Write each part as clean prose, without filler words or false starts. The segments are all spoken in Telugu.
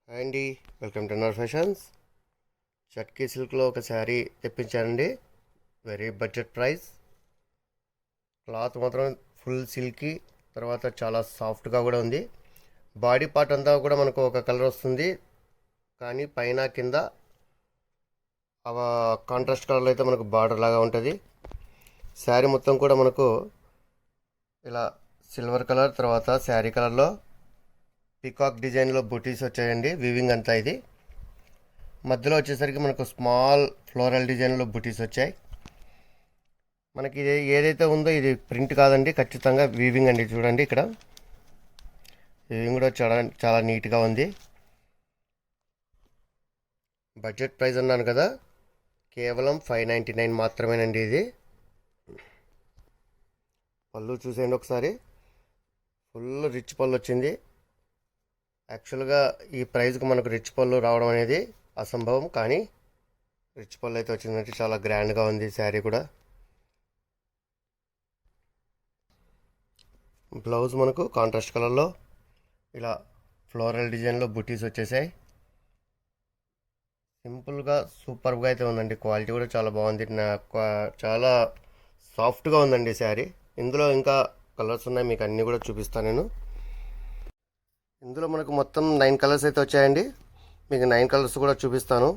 హాయ్ అండి, వెల్కమ్ టు ఎన్ఆర్ ఫ్యాషన్స్. చట్కీ సిల్క్లో ఒక శారీ తెప్పించానండి. Very budget price. క్లాత్ మాత్రం ఫుల్ సిల్కీ, తర్వాత చాలా సాఫ్ట్గా కూడా ఉంది. బాడీ పార్ట్ అంతా కూడా మనకు ఒక కలర్ వస్తుంది, కానీ పైన కింద కాంట్రాస్ట్ కలర్లో అయితే మనకు బార్డర్ లాగా ఉంటుంది. శారీ మొత్తం కూడా మనకు ఇలా సిల్వర్ కలర్, తర్వాత శారీ కలర్లో పికాక్ డిజైన్లో బుటీస్ వచ్చాయండి. వీవింగ్ అంతా ఇది. మధ్యలో వచ్చేసరికి మనకు స్మాల్ ఫ్లోరల్ డిజైన్లో బుటీస్ వచ్చాయి. మనకి ఇది ఏదైతే ఉందో ఇది ప్రింట్ కాదండి, ఖచ్చితంగా వీవింగ్ అండి. చూడండి, ఇక్కడ వీవింగ్ కూడా చాలా చాలా నీట్గా ఉంది. బడ్జెట్ ప్రైస్ అన్నాను కదా, కేవలం 599 మాత్రమేనండి ఇది. పళ్ళు చూసేయండి ఒకసారి, ఫుల్ రిచ్ పళ్ళు వచ్చింది. యాక్చువల్గా ఈ ప్రైస్కి మనకు రిచ్ పళ్ళు రావడం అనేది అసంభవం, కానీ రిచ్ పళ్ళు అయితే వచ్చిందంటే చాలా గ్రాండ్గా ఉంది శారీ కూడా. బ్లౌజ్ మనకు కాంట్రాస్ట్ కలర్లో ఇలా ఫ్లోరల్ డిజైన్లో బుటీస్ వచ్చేసాయి. సింపుల్గా సూపర్గా అయితే ఉందండి. క్వాలిటీ కూడా చాలా బాగుంది, చాలా సాఫ్ట్గా ఉందండి శారీ. ఇందులో ఇంకా కలర్స్ ఉన్నాయి, మీకు అన్నీ కూడా చూపిస్తాను నేను. ఇందులో మనకు మొత్తం 9 కలర్స్ అయితే వచ్చాయండి. మీకు 9 కలర్స్ కూడా చూపిస్తాను.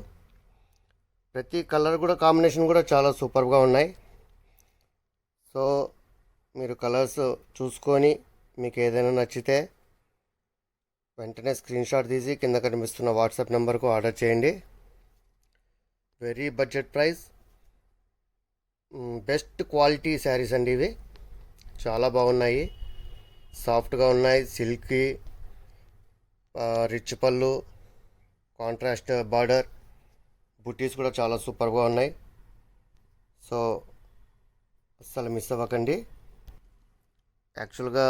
ప్రతి కలర్ కూడా కాంబినేషన్ కూడా చాలా సూపర్గా ఉన్నాయి. సో మీరు కలర్స్ చూసుకొని మీకు ఏదైనా నచ్చితే వెంటనే స్క్రీన్ షాట్ తీసి కింద కనిపిస్తున్న వాట్సాప్ నెంబర్కు ఆర్డర్ చేయండి. Very budget price, best quality saris అండి ఇవి. చాలా బాగున్నాయి, సాఫ్ట్గా ఉన్నాయి, సిల్కీ, రిచ్ పళ్ళు, కాంట్రాస్ట్ బార్డర్, బుటీస్ కూడా చాలా సూపర్గా ఉన్నాయి. సో అస్సలు మిస్ అవ్వకండి. యాక్చువల్గా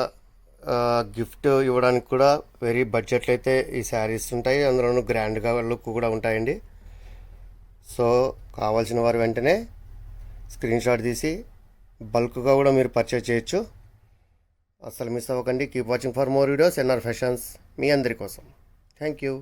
గిఫ్ట్ ఇవ్వడానికి కూడా వెరీ బడ్జెట్లో అయితే ఈ శారీస్ ఉంటాయి, అందులోనూ గ్రాండ్గా లుక్ కూడా ఉంటాయండి. సో కావాల్సిన వారు వెంటనే స్క్రీన్ షాట్ తీసి బల్క్గా కూడా మీరు పర్చేజ్ చేయొచ్చు. అస్సలు మిస్ అవ్వకండి. Keep watching for more videos. NR fashions మీ అందరి కోసం. Thank you.